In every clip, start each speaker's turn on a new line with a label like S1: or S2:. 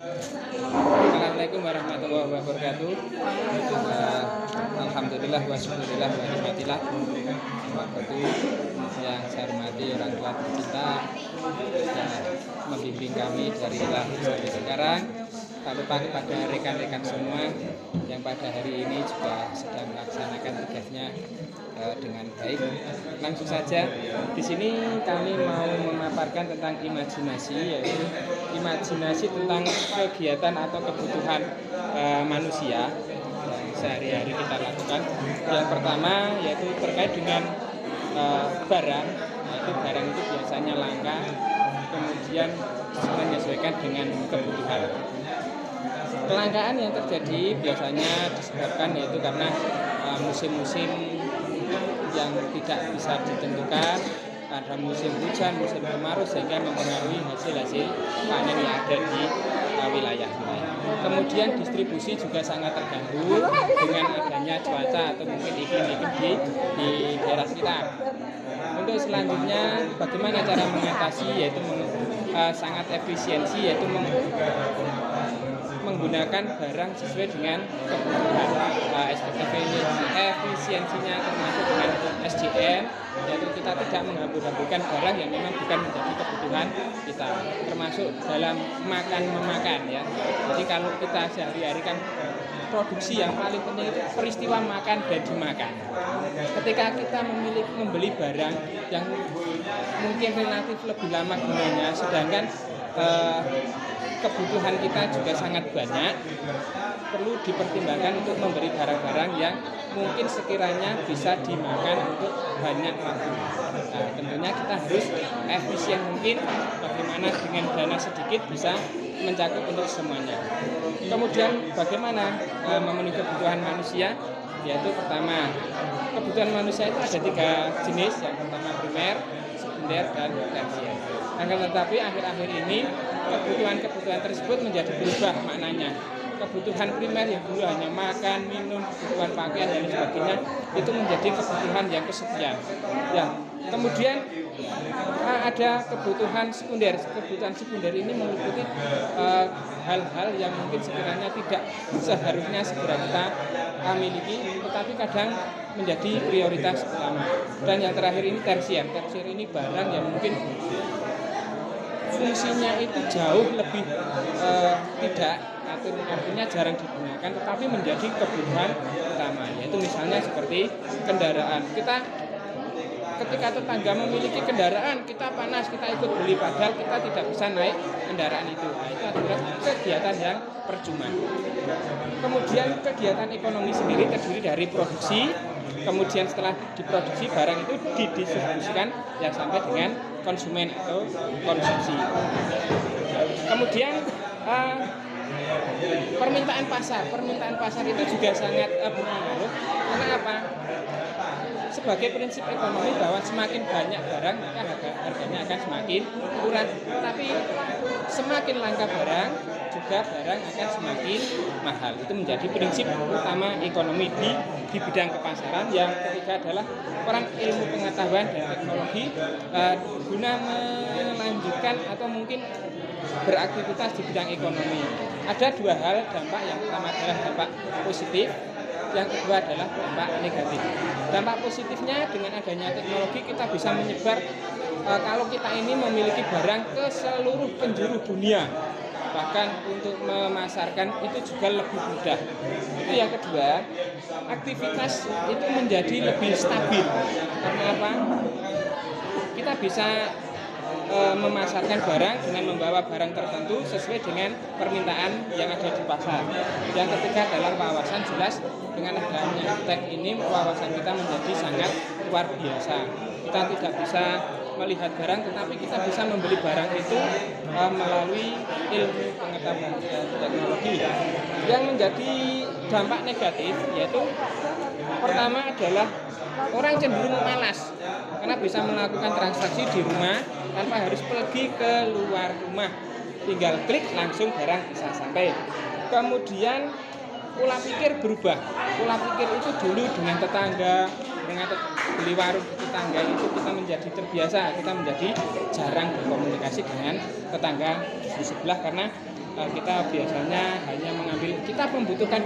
S1: Assalamualaikum warahmatullahi wabarakatuh. Alhamdulillah wa syukurillah wa nikmatillah. Yang saya hormati orang tua tercinta sudah membimbing kami dari lahir sampai sekarang. Tak lupa kepada rekan-rekan semua yang pada hari ini juga sedang melaksanakan tugasnya dengan baik. Langsung saja, di sini kami mau memaparkan tentang imajinasi, yaitu imajinasi tentang kegiatan atau kebutuhan manusia yang sehari-hari kita lakukan. Yang pertama yaitu terkait dengan barang, yaitu barang itu biasanya langka, kemudian menyesuaikan dengan kebutuhan. Kelangkaan yang terjadi biasanya disebabkan yaitu karena musim-musim yang tidak bisa ditentukan, ada musim hujan, musim kemarau, sehingga mempengaruhi hasil-hasil panen yang ada di wilayah. Kemudian distribusi juga sangat terganggu dengan adanya cuaca atau mungkin iklim-iklim di daerah sekitar. Untuk selanjutnya, bagaimana cara mengatasi, yaitu sangat efisiensi, yaitu menggunakan barang sesuai dengan kebutuhan. Efisiensinya termasuk dengan SDM, yaitu kita tidak menghambur-hamburkan barang yang memang bukan menjadi kebutuhan kita, termasuk dalam makan-memakan ya. Jadi kalau kita sehari-hari kan produksi yang paling penting itu peristiwa makan dan dimakan. Ketika kita membeli barang yang mungkin relatif lebih lama gunanya, sedangkan kebutuhan kita juga sangat banyak, perlu dipertimbangkan untuk memberi barang-barang yang mungkin sekiranya bisa dimakan untuk banyak waktu. Nah, tentunya kita harus efisien mungkin, bagaimana dengan dana sedikit bisa mencakup untuk semuanya. Kemudian bagaimana memenuhi kebutuhan manusia, yaitu pertama, kebutuhan manusia itu ada 3 jenis. Yang pertama primer, sekunder, dan tersier. Akan tetapi akhir-akhir ini kebutuhan tersebut menjadi berubah maknanya. Kebutuhan primer yang dulu hanya makan, minum, kebutuhan pakaian dan sebagainya, itu menjadi kebutuhan yang kesekian. Ya, kemudian ada kebutuhan sekunder. Kebutuhan sekunder ini meliputi hal-hal yang mungkin sekiranya tidak seharusnya segera kita miliki, tetapi kadang menjadi prioritas utama. Dan yang terakhir ini tersier. Tersier ini barang yang mungkin fungsinya itu jauh lebih tidak, artinya jarang digunakan, tetapi menjadi kebutuhan utama, yaitu misalnya seperti kendaraan. Ketika tetangga memiliki kendaraan, kita panas, kita ikut beli, padahal kita tidak bisa naik kendaraan itu. Nah, itu adalah kegiatan yang percuma. Kemudian kegiatan ekonomi sendiri terdiri dari produksi, kemudian setelah diproduksi barang itu didistribusikan yang sampai dengan konsumen atau konsumsi. Kemudian permintaan pasar itu juga sangat berpengaruh. Karena apa? Sebagai prinsip ekonomi bahwa semakin banyak barang maka harganya akan semakin murah. Tapi semakin langka barang juga barang akan semakin mahal. Itu menjadi prinsip utama ekonomi di bidang kepasaran. Yang ketiga adalah peran ilmu pengetahuan dan teknologi guna melanjutkan atau mungkin beraktivitas di bidang ekonomi. Ada 2 hal dampak. Yang pertama adalah dampak positif, yang kedua adalah dampak negatif. Dampak positifnya, dengan adanya teknologi kita bisa menyebar, kalau kita ini memiliki barang ke seluruh penjuru dunia, bahkan untuk memasarkan itu juga lebih mudah. Itu yang kedua, aktivitas itu menjadi lebih stabil. Karena apa? Kita bisa memasarkan barang dengan membawa barang tertentu sesuai dengan permintaan yang ada di pasar. Yang ketiga adalah wawasan. Jelas dengan adanya tag ini wawasan kita menjadi sangat luar biasa. Kita tidak bisa melihat barang, tetapi kita bisa membeli barang itu melalui ilmu pengetahuan teknologi. Yang menjadi dampak negatif yaitu pertama adalah orang cenderung malas karena bisa melakukan transaksi di rumah tanpa harus pergi ke luar rumah, tinggal klik langsung barang bisa sampai. Kemudian pola pikir berubah. Pola pikir itu dulu dengan tetangga, dengan beli warung tetangga itu kita menjadi terbiasa, kita menjadi jarang berkomunikasi dengan tetangga di sebelah karena kita biasanya hanya mengambil, kita membutuhkan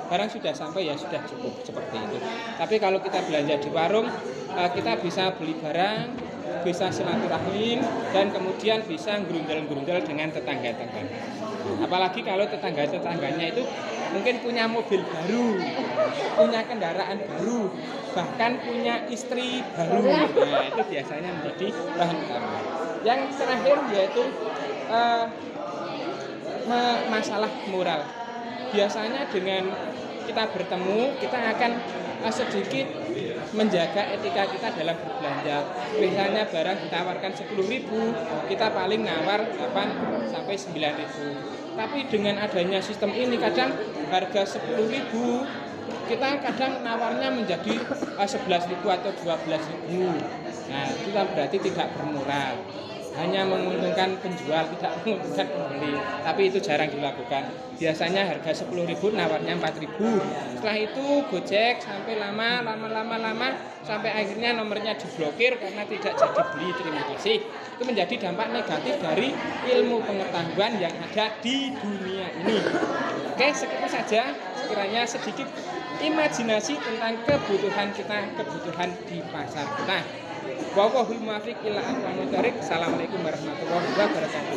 S1: barang sudah sampai ya sudah cukup seperti itu. Tapi kalau kita belanja di warung, kita bisa beli barang, bisa silaturahim, dan kemudian bisa gerundel-gerundel dengan tetangga-tetangga. Apalagi kalau tetangga-tetangganya itu mungkin punya mobil baru, punya kendaraan baru, bahkan punya istri baru. Nah, itu biasanya menjadi bahan utama. Yang terakhir yaitu masalah moral. Biasanya dengan kita bertemu, kita akan sedikit menjaga etika kita dalam berbelanja. Misalnya barang ditawarkan 10.000, kita paling nawar 8 sampai 9.000. Tapi dengan adanya sistem ini kadang harga 10.000 kita kadang nawarnya menjadi 11.000 atau 12.000. Nah, itu berarti tidak bermoral. Hanya menguntungkan penjual, tidak menguntungkan pembeli. Tapi itu jarang dilakukan. Biasanya harga 10.000 nawarnya 4.000. Setelah itu Gojek sampai lama sampai akhirnya nomornya diblokir karena tidak jadi beli. Terima kasih. Itu menjadi dampak negatif dari ilmu pengetahuan yang ada di dunia ini. Oke, segitu saja. Sekiranya sedikit imajinasi tentang kebutuhan kita, kebutuhan di pasar kita. Wallahul muwaffiq ila aqwamit thoriq. Assalamualaikum warahmatullahi wabarakatuh.